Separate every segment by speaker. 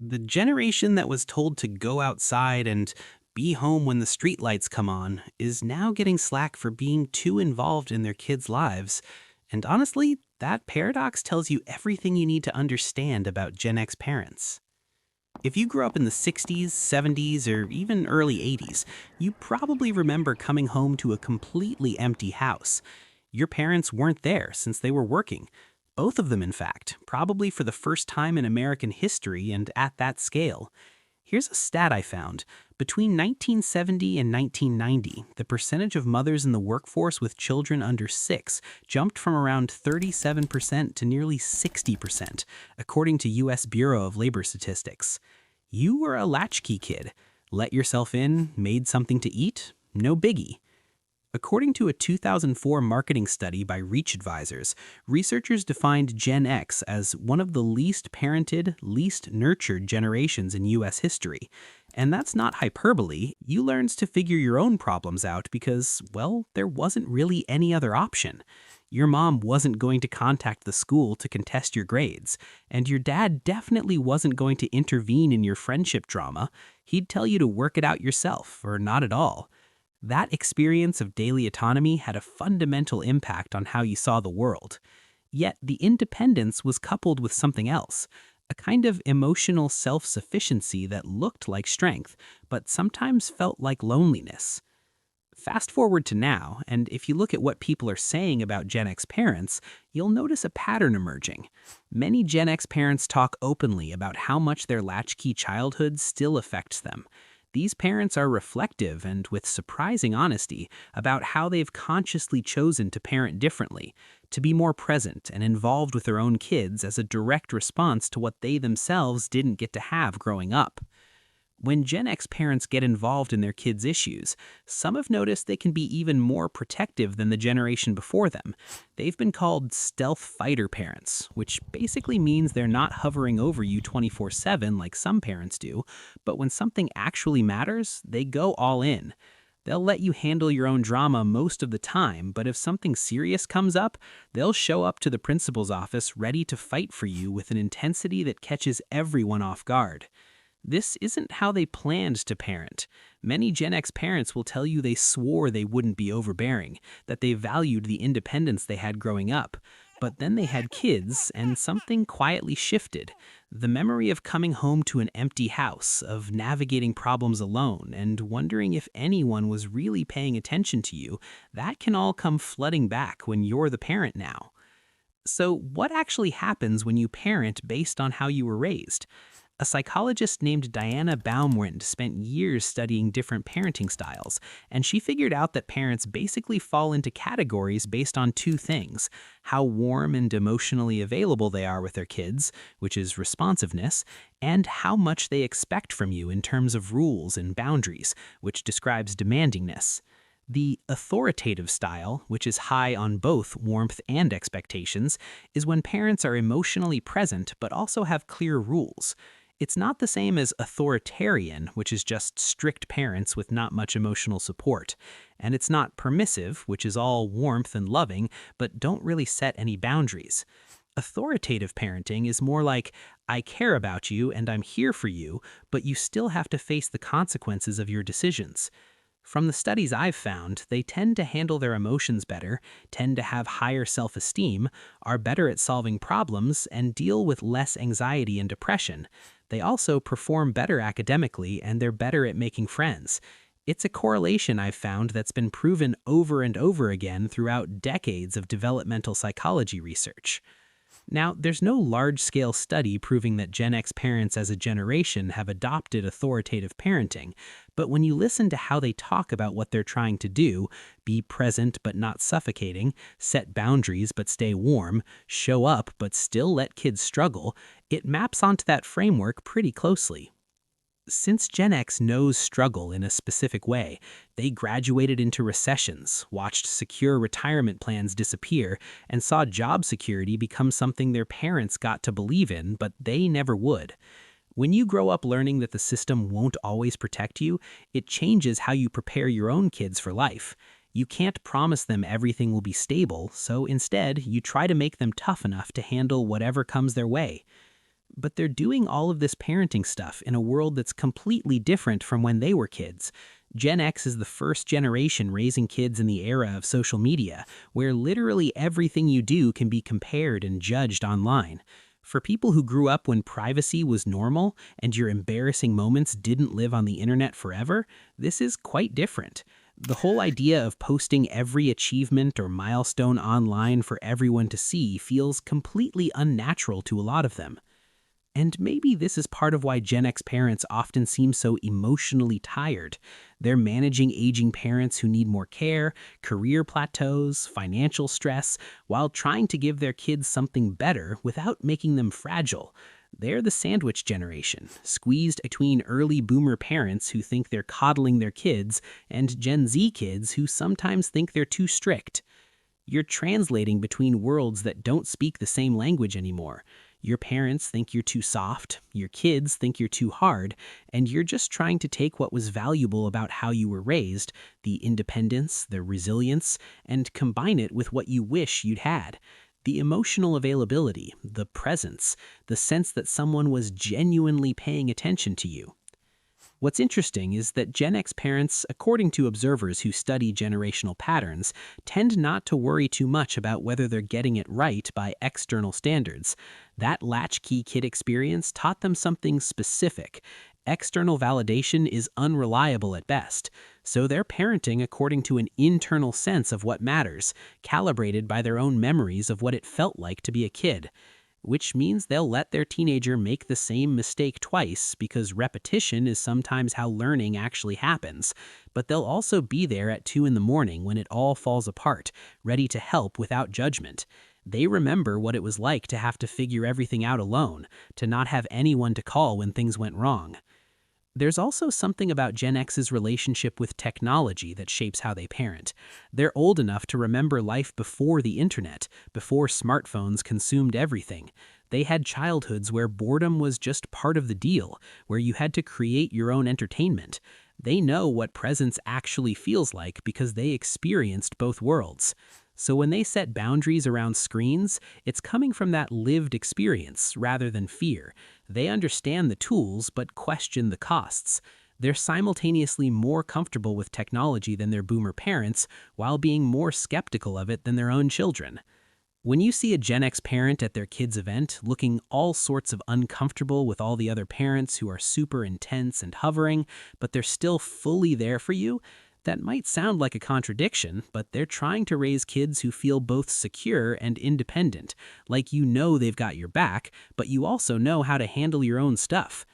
Speaker 1: The generation that was told to go outside and be home when the streetlights come on is now getting slack for being too involved in their kids' lives. And honestly, that paradox tells you everything you need to understand about Gen X parents. If you grew up in the 60s, 70s, or even early 80s, you probably remember coming home to a completely empty house. Your parents weren't there since they were working. Both of them, in fact, probably for the first time in American history and at that scale. Here's a stat I found. Between 1970 and 1990, the percentage of mothers in the workforce with children under 6 jumped from around 37% to nearly 60%, according to U.S. Bureau of Labor Statistics. You were a latchkey kid. Let yourself in, made something to eat, no biggie. According to a 2004 marketing study by Reach Advisors, researchers defined Gen X as one of the least parented, least nurtured generations in U.S. history. And that's not hyperbole. You learned to figure your own problems out because, well, there wasn't really any other option. Your mom wasn't going to contact the school to contest your grades, and your dad definitely wasn't going to intervene in your friendship drama. He'd tell you to work it out yourself, or not at all. That experience of daily autonomy had a fundamental impact on how you saw the world. Yet the independence was coupled with something else, a kind of emotional self-sufficiency that looked like strength, but sometimes felt like loneliness. Fast forward to now, and if you look at what people are saying about Gen X parents, you'll notice a pattern emerging. Many Gen X parents talk openly about how much their latchkey childhood still affects them. These parents are reflective and with surprising honesty about how they've consciously chosen to parent differently, to be more present and involved with their own kids as a direct response to what they themselves didn't get to have growing up. When Gen X parents get involved in their kids' issues, some have noticed they can be even more protective than the generation before them. They've been called stealth fighter parents, which basically means they're not hovering over you 24/7 like some parents do, but when something actually matters, they go all in. They'll let you handle your own drama most of the time, but if something serious comes up, they'll show up to the principal's office ready to fight for you with an intensity that catches everyone off guard. This isn't how they planned to parent. Many Gen X parents will tell you they swore they wouldn't be overbearing, that they valued the independence they had growing up. But then they had kids, and something quietly shifted. The memory of coming home to an empty house, of navigating problems alone, and wondering if anyone was really paying attention to you, that can all come flooding back when you're the parent now. So, what actually happens when you parent based on how you were raised? A psychologist named Diana Baumrind spent years studying different parenting styles, and she figured out that parents basically fall into categories based on two things: how warm and emotionally available they are with their kids, which is responsiveness, and how much they expect from you in terms of rules and boundaries, which describes demandingness. The authoritative style, which is high on both warmth and expectations, is when parents are emotionally present but also have clear rules. It's not the same as authoritarian, which is just strict parents with not much emotional support. And it's not permissive, which is all warmth and loving, but don't really set any boundaries. Authoritative parenting is more like, I care about you and I'm here for you, but you still have to face the consequences of your decisions. From the studies I've found, they tend to handle their emotions better, tend to have higher self-esteem, are better at solving problems, and deal with less anxiety and depression. They also perform better academically, and they're better at making friends. It's a correlation I've found that's been proven over and over again throughout decades of developmental psychology research. Now, there's no large-scale study proving that Gen X parents as a generation have adopted authoritative parenting, but when you listen to how they talk about what they're trying to do, be present but not suffocating, set boundaries but stay warm, show up but still let kids struggle, it maps onto that framework pretty closely. Since Gen X knows struggle in a specific way, they graduated into recessions, watched secure retirement plans disappear, and saw job security become something their parents got to believe in, but they never would. When you grow up learning that the system won't always protect you, it changes how you prepare your own kids for life. You can't promise them everything will be stable, so instead, you try to make them tough enough to handle whatever comes their way. but they're doing all of this parenting stuff in a world that's completely different from when they were kids. Gen X is the first generation raising kids in the era of social media, where literally everything you do can be compared and judged online. For people who grew up when privacy was normal and your embarrassing moments didn't live on the internet forever, this is quite different. The whole idea of posting every achievement or milestone online for everyone to see feels completely unnatural to a lot of them. And maybe this is part of why Gen X parents often seem so emotionally tired. They're managing aging parents who need more care, career plateaus, financial stress, while trying to give their kids something better without making them fragile. They're the sandwich generation, squeezed between early boomer parents who think they're coddling their kids and Gen Z kids who sometimes think they're too strict. You're translating between worlds that don't speak the same language anymore. Your parents think you're too soft, your kids think you're too hard, and you're just trying to take what was valuable about how you were raised, the independence, the resilience, and combine it with what you wish you'd had. The emotional availability, the presence, the sense that someone was genuinely paying attention to you. What's interesting is that Gen X parents, according to observers who study generational patterns, tend not to worry too much about whether they're getting it right by external standards. That latchkey kid experience taught them something specific. External validation is unreliable at best, so they're parenting according to an internal sense of what matters, calibrated by their own memories of what it felt like to be a kid. Which means they'll let their teenager make the same mistake twice because repetition is sometimes how learning actually happens. But they'll also be there at 2 in the morning when it all falls apart, ready to help without judgment. They remember what it was like to have to figure everything out alone, to not have anyone to call when things went wrong. There's also something about Gen X's relationship with technology that shapes how they parent. They're old enough to remember life before the internet, before smartphones consumed everything. They had childhoods where boredom was just part of the deal, where you had to create your own entertainment. They know what presence actually feels like because they experienced both worlds. So when they set boundaries around screens, it's coming from that lived experience rather than fear. They understand the tools but question the costs. They're simultaneously more comfortable with technology than their boomer parents while being more skeptical of it than their own children. When you see a Gen X parent at their kid's event looking all sorts of uncomfortable with all the other parents who are super intense and hovering, but they're still fully there for you, that might sound like a contradiction, but they're trying to raise kids who feel both secure and independent, like you know they've got your back, but you also know how to handle your own stuff.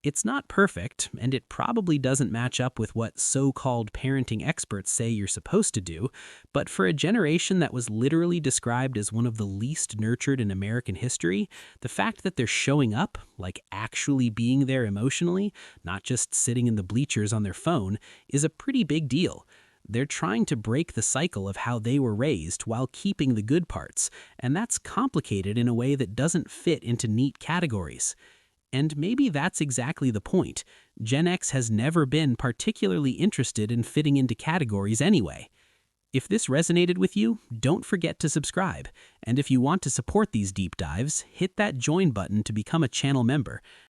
Speaker 1: It's not perfect, and it probably doesn't match up with what so-called parenting experts say you're supposed to do, but for a generation that was literally described as one of the least nurtured in American history, the fact that they're showing up, like actually being there emotionally, not just sitting in the bleachers on their phone, is a pretty big deal. They're trying to break the cycle of how they were raised while keeping the good parts, and that's complicated in a way that doesn't fit into neat categories. And maybe that's exactly the point. Gen X has never been particularly interested in fitting into categories anyway. If this resonated with you, don't forget to subscribe. And if you want to support these deep dives, hit that join button to become a channel member.